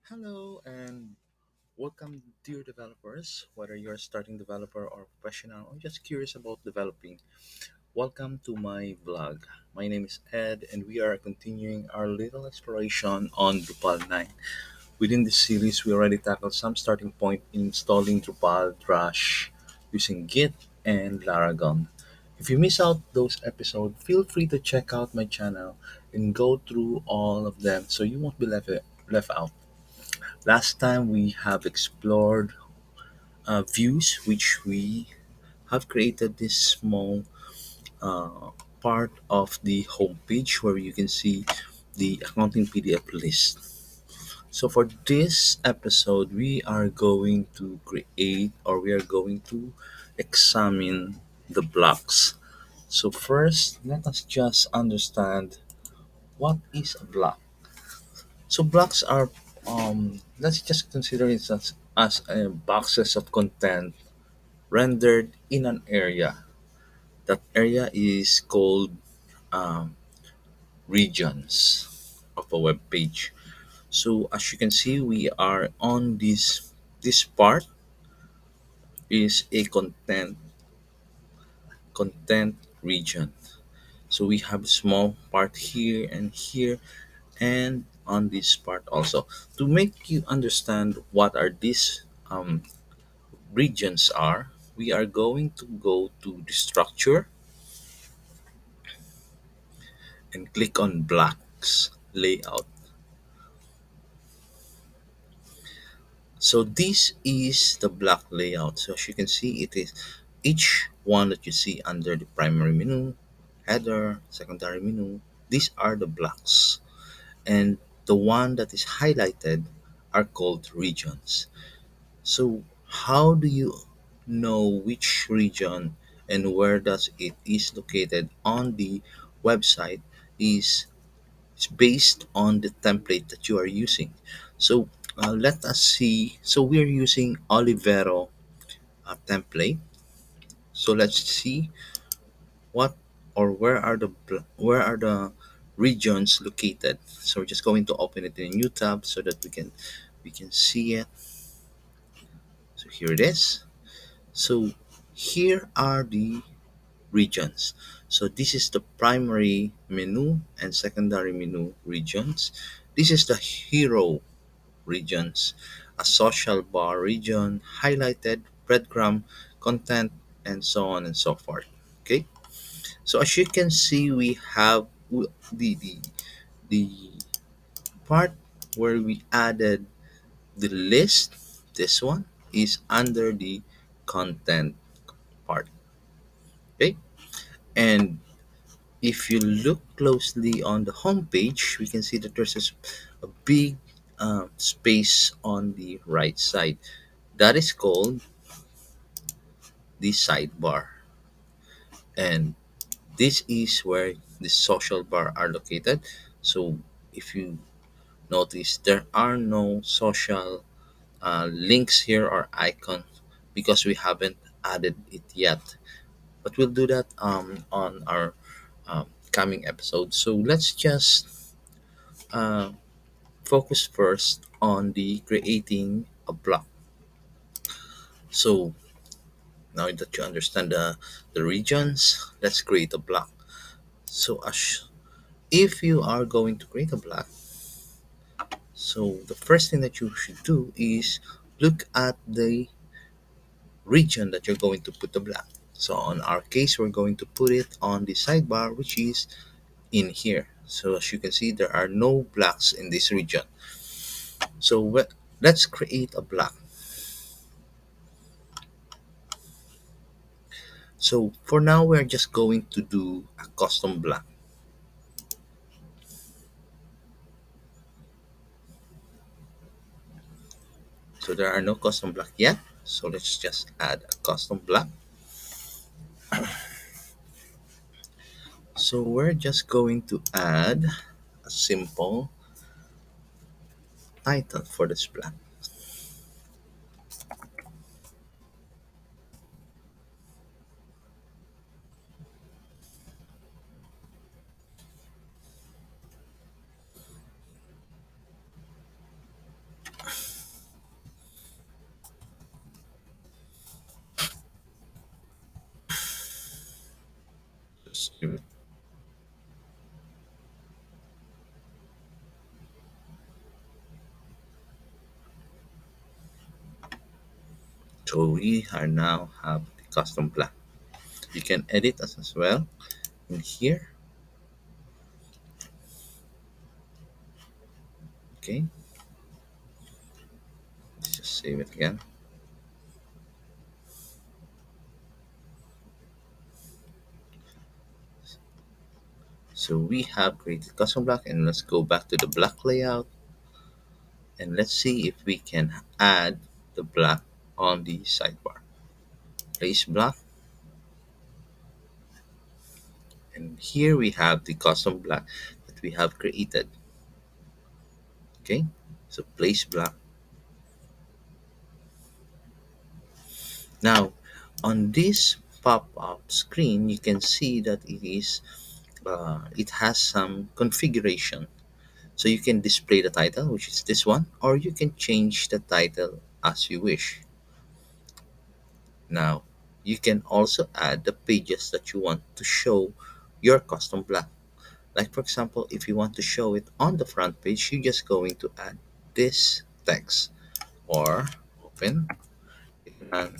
Hello and welcome, dear developers. Whether you're a starting developer or professional or just curious about developing, welcome to my vlog. My name is Ed, and we are continuing our little exploration on Drupal 9. Within this series, we already tackled some starting point in installing Drupal, DRUSH, using Git, and Laragon. If you miss out those episodes, feel free to check out my channel and go through all of them so you won't be left out. Last time we have explored views, which we have created this small uh, part of the homepage where you can see the accounting PDF list. So for this episode, we are going to create or we are going to examine the blocks. So first, let us just understand what is a block. So blocks are let's just consider it as boxes of content rendered in an area. That area is called um, regions of a web page. So as you can see, we are on this part is a content region. So we have a small part here and here and on this part also. To make you understand what are these regions are, we are going to go to the structure and click on blocks layout. So this is the block layout. So as you can see, it is each one that you see under the primary menu, header, secondary menu. These are the blocks, and the one that is highlighted are called regions. So how do you know which region and where does it is located on the website is it's based on the template that you are using. So let us see. So we're using Olivero template. So let's see what or where are the regions located. So we're just going to open it in a new tab so that we can see it. So here it is. So here are the regions. So this is the primary menu and secondary menu regions. This is the hero regions, a social bar region, highlighted, breadcrumb, content, and so on and so forth. Okay, so as you can see, we have the part where we added the list. This one is under the content part. Okay, and if you look closely on the home page, we can see that there's a big space on the right side. That is called the sidebar. And this is where the social bar are located. So if you notice, there are no social links here or icon because we haven't added it yet. But we'll do that on our coming episode. So let's just uh, focus first on the creating a block. So now that you understand the regions, let's create a block. So if you are going to create a block, so the first thing that you should do is look at the region that you're going to put the block. So on our case, we're going to put it on the sidebar, which is in here. So as you can see, there are no blocks in this region. So let's create a block. So for now, we're just going to do a custom block. So there are no custom block yet. So let's just add a custom block. So we're just going to add a simple title for this block. So we are now have the custom black. You can edit as well in here. Okay, let's just save it again. So we have created custom black, and let's go back to the black layout, and let's see if we can add the black on the sidebar. Place black, and here we have the custom black that we have created. Okay, so place black. Now on this pop-up screen you can see that it has some configuration. So you can display the title, which is this one, or you can change the title as you wish. Now you can also add the pages that you want to show your custom black. Like for example, if you want to show it on the front page, you're just going to add this text, or open and,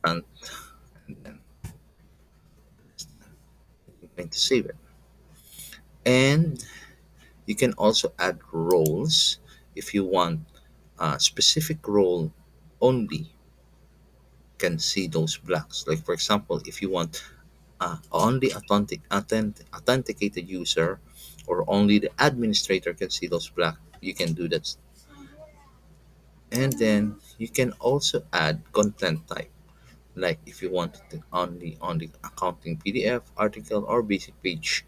and then you're going to save it. And you can also add roles if you want a specific role only can see those blocks. Like for example, if you want only authenticated user or only the administrator can see those blocks, you can do that. And then you can also add content type. Like if you want it only on the accounting PDF, article, or basic page.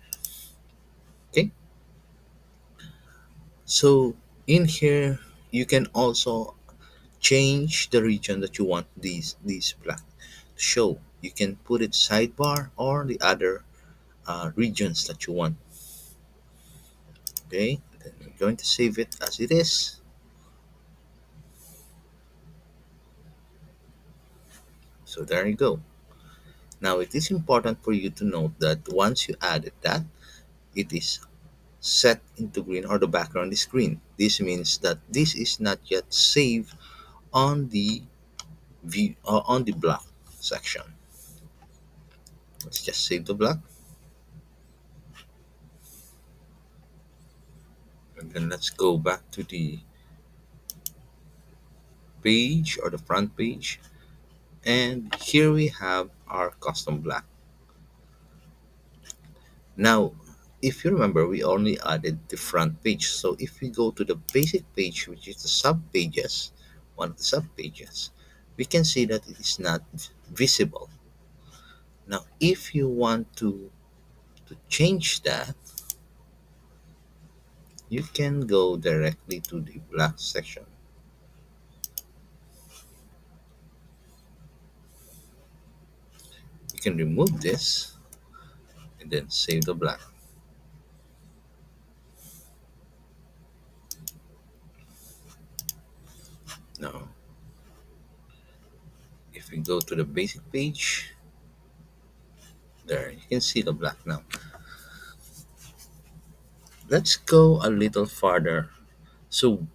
Okay. So in here, you can also change the region that you want these black to show. You can put it sidebar or the other regions that you want. Okay, then I'm going to save it as it is. So there you go. Now it is important for you to note that once you added that, it is set into green, or the background is green. This means that this is not yet saved on the view on the block section. Let's just save the block, and then let's go back to the page or the front page, and here we have our custom black. Now if you remember, we only added the front page. So if we go to the basic page, which is the sub pages, one of the sub pages, we can see that it is not visible. Now if you want to change that, you can go directly to the black section. You can remove this and then save the black. Now if we go to the basic page, there you can see the black. Now let's go a little farther. So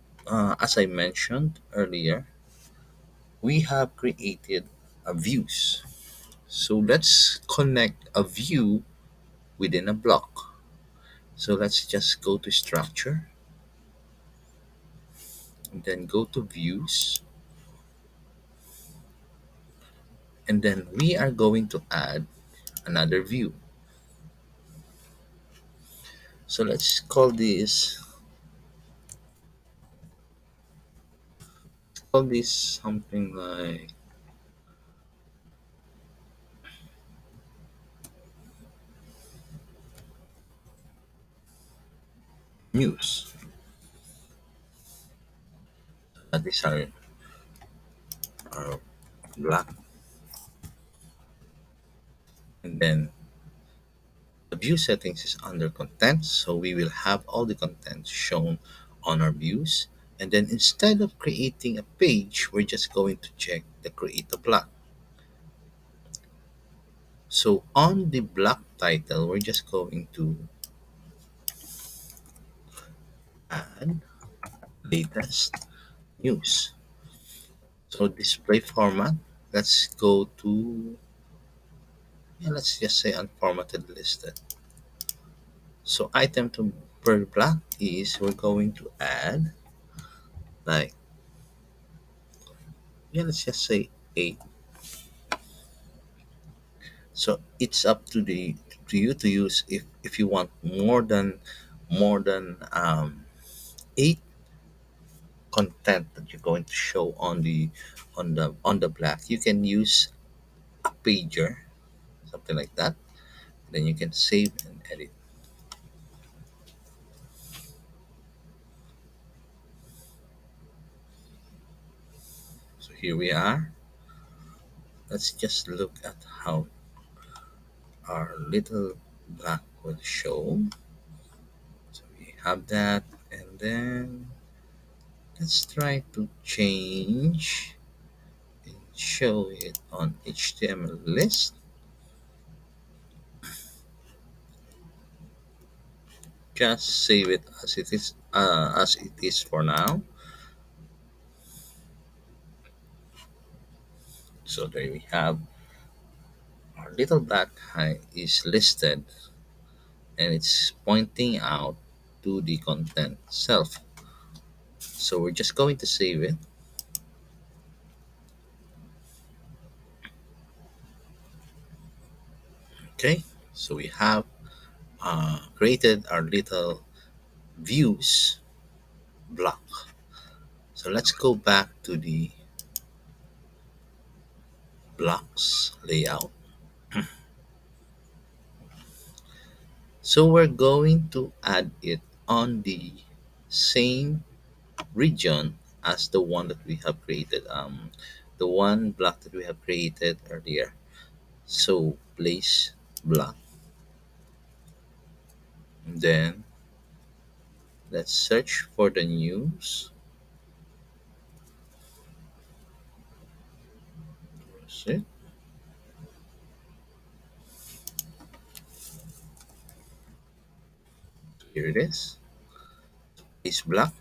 as I mentioned earlier, we have created a views. So let's connect a view within a block. So let's just go to structure and then go to views, and then we are going to add another view. So let's call this something like news. These are black, and then the view settings is under content, so we will have all the content shown on our views. And then instead of creating a page, we're just going to check the create a block. So on the block title, we're just going to add latest news. So display format, let's go to, yeah, let's just say unformatted listed. So item to per block is we're going to add like, yeah, let's just say 8. So it's up to you to use if you want more than 8 content that you're going to show on the black. You can use a pager, something like that. Then you can save and edit. So here we are. Let's just look at how our little black will show. So we have that, and then let's try to change and show it on HTML list. Just save it as it is for now. So there we have our little black eye is listed, and it's pointing out to the content itself. So we're just going to save it. Okay. So we have created our little views block. So let's go back to the blocks layout. So we're going to add it on the same region as the one that we have created, the one block that we have created earlier. So place block, then let's search for the news. That's it. Here it is. Place block.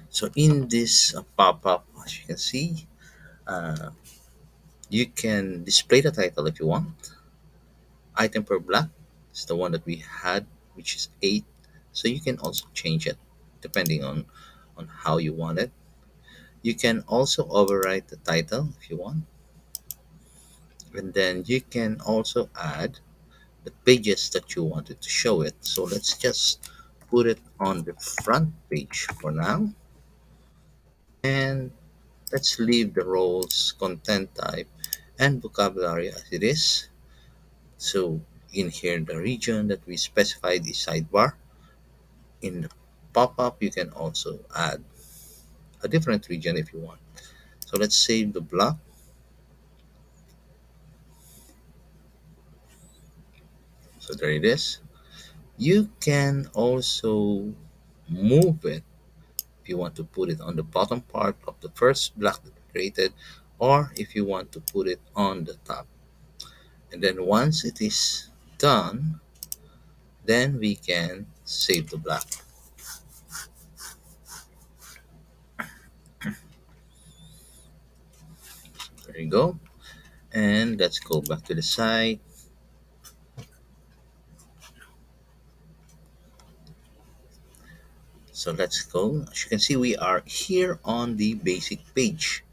So in this pop-up, as you can see, uh, you can display the title if you want. Item per block is the one that we had, which is 8. So you can also change it depending on how you want it. You can also overwrite the title if you want. And then you can also add the pages that you wanted to show it. So let's just put it on the front page for now. And let's leave the roles, content type, and vocabulary as it is. So in here, the region that we specified is sidebar. In the pop-up, you can also add a different region if you want. So let's save the block. So there it is. You can also move it if you want to put it on the bottom part of the first block that we created, or if you want to put it on the top. And then once it is done, then we can save the block. There you go. And let's go back to the site. So let's go. As you can see, we are here on the basic page.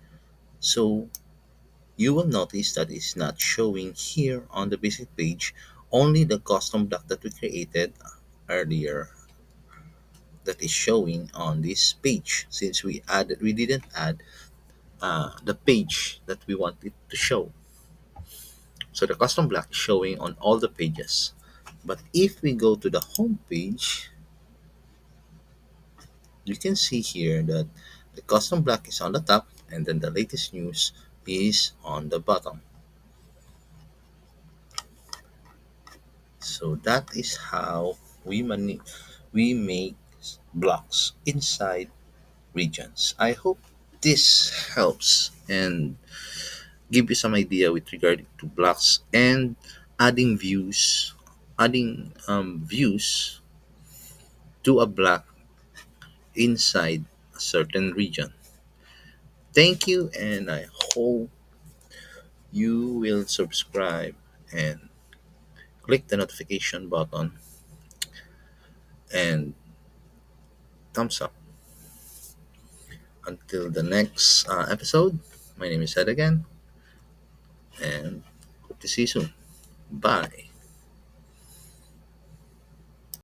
So you will notice that it's not showing here on the basic page, only the custom block that we created earlier that is showing on this page, since we didn't add the page that we wanted to show. So the custom block is showing on all the pages. But if we go to the home page, you can see here that the custom block is on the top, and then the latest news is on the bottom. So that is how we make blocks inside regions. I hope this helps, and give you some idea with regard to blocks and adding views, adding views to a block inside a certain region. Thank you, and I hope you will subscribe and click the notification button and thumbs up. Until the next episode, my name is Ed again, and hope to see you soon. Bye.